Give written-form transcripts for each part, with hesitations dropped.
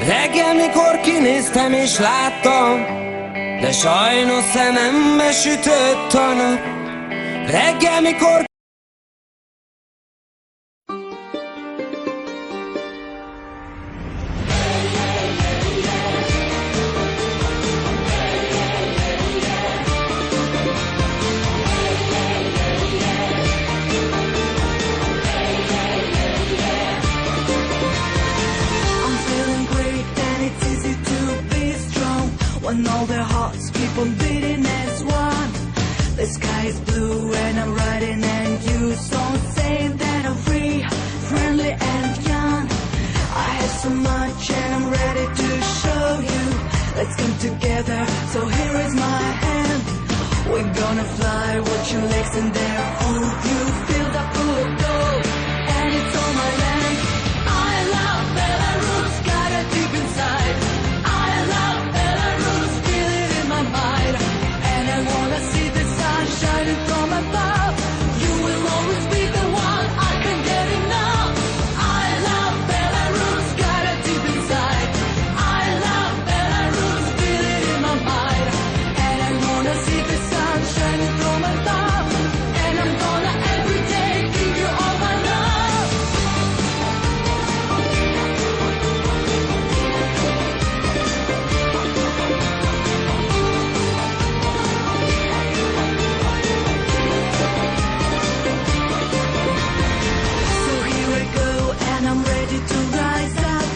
Reggel, mikor kinéztem és láttam, de sajnos szemembe sütött a nap. Reggel, mikor when all their hearts keep on beating as one. The sky is blue and I'm riding and you don't say that I'm free, friendly and young. I have so much and I'm ready to show you. Let's come together, so here is my hand. We're gonna fly, watch your legs and there hold you. Feel that full of gold and it's all my land. I love Belarus, got it deep inside. I love Belarus, feel it in my mind. And I wanna see the sun shining from above. You will always be the one, I can't get enough. I love Belarus, got it deep inside. I love Belarus, feel it in my mind. And I wanna see the sun shining from above. And I'm gonna every day give you all my love. So here I go and I'm ready to rise up,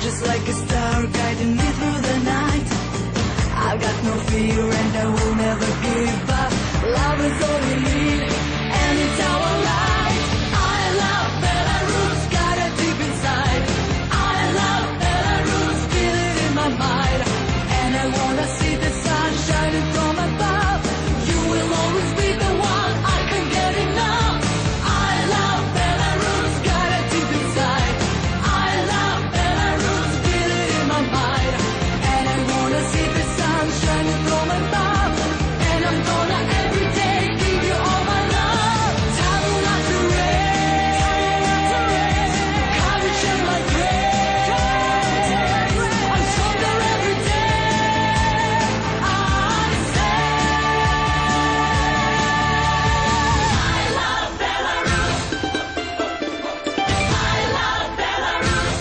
just like a star guiding me through the night. I've got no fear and I will never give up. Love is all we need and it's our right. I love Belarus, got it deep inside. I love Belarus, feel it in my mind. And I wanna see the sun shining from above. You will always be the one, I can't get enough. I love Belarus, got it deep inside. I love Belarus, feel it in my mind. And I wanna see the sun shining from above. And I'm gonna every day give you all my love. Time not to rest, courage and my grace. I'm stronger every day. I say I love Belarus. I love Belarus.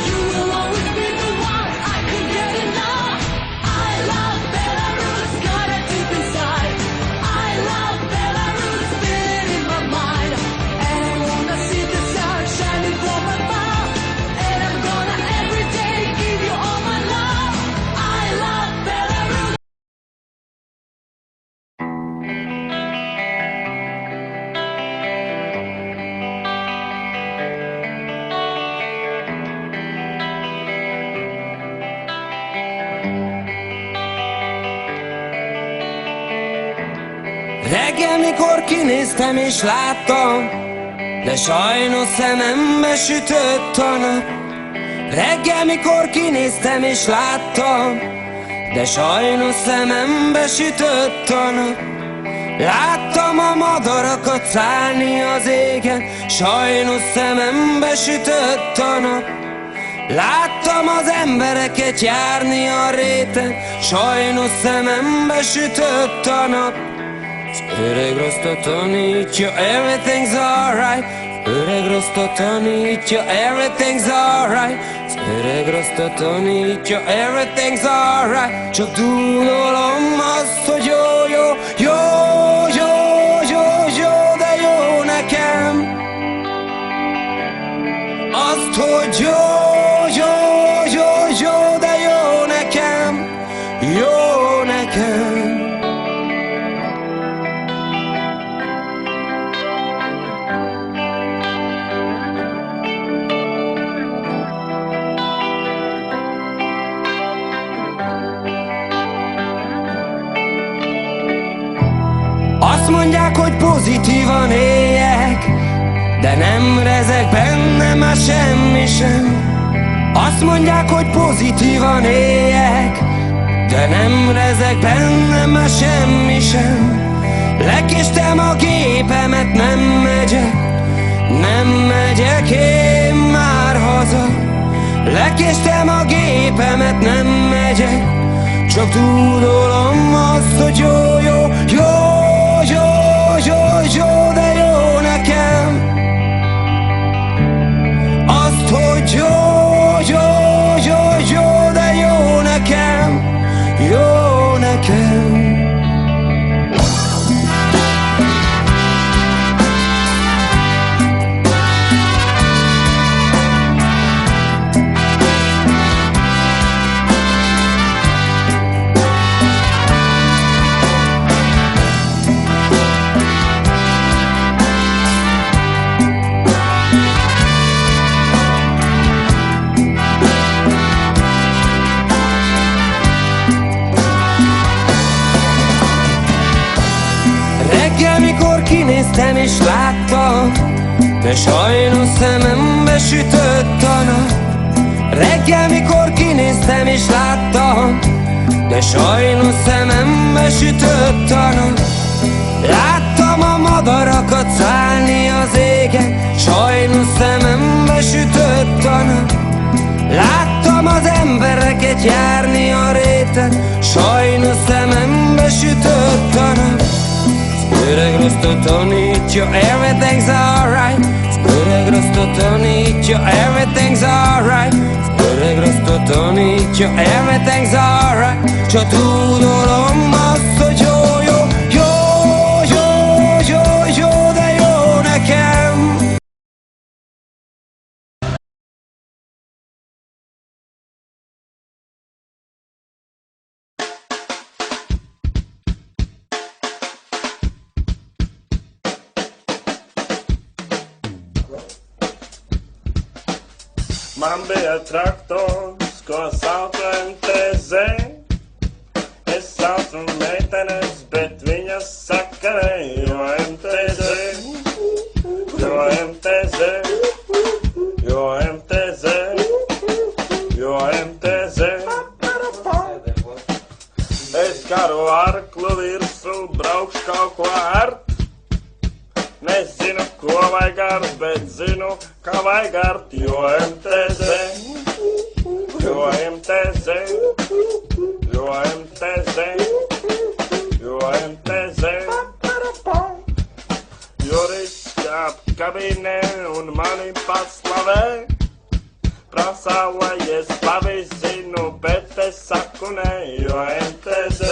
You will always be the one, I can't get enough. I love Belarus, got it deep inside. I love Belarus, feel it in my mind. And I wanna see the sun shining from above. And I'm gonna every day give you all my love. I love Belarus. reggel, mikor kinéztem és láttam, de sajnos szemembe sütött a nap. Reggel, mikor kinéztem és láttam, de sajnos szemembe sütött a nap. Láttam a madarakat szállni az égen, sajnos szemembe sütött a nap. Láttam az embereket járni a réten, sajnos szemembe sütött a nap. Az öreg rostot tanítja, everything's alright. Az öreg rostot tanítja, everything's alright. Az öreg rostot tanítja, everything's alright. Csak dúdolom azt, hogy jó, jó, jó, jó, jó, jó, de jó nekem. Azt, hogy jó, jó, jó, jó, de jó nekem. Jó nekem. Azt mondják, hogy pozitívan éljek, de nem rezeg bennem már semmi sem. Azt mondják, hogy pozitívan éljek, de nem rezeg bennem már semmi sem. Lekéstem a gépemet, nem megyek, Nem megyek én már haza, lekéstem a gépemet, nem megyek, csak tudolom azt, hogy jó, jó, jó, jó, jó, jó, de jó nekem. Azt, hogy jó, jó, jó, jó, de jó nekem, jó nekem. Reggel, mikor kinéztem és láttam, de sajnos szemembe sütött a nap. Reggel, mikor kinéztem és láttam, de sajnos szemembe sütött a nap. Láttam a madarakat szállni az égen, sajnos szemembe sütött a nap. Láttam az embereket járni a réten, sajnos szemembe sütött a nap. Öreg rosszot tanítja, everything's alright. Öreg rosszot tanítja, everything's alright. Öreg rosszot tanítja, everything's alright. Csak tudolom azt, hogy jó, jó, jó, jó, jó, jó, de jó nekem. Man bija traktors, ko sauc MTZ. Es saucu meitenes, bet viņas saka ne, jo MTZ, jo MTZ, jo MTZ, jo MTZ. Es karu arklu virsū braukšu kaut ko ārt. Nezinu, ko vajag ārt, bet zinu, kā vajag ārt, jo MTZ, jo MTZ, jo MTZ, jo MTZ. Jurists kabīnē un mani paslavē, prasā, lai es labi zinu, bet es saku ne, jo MTZ,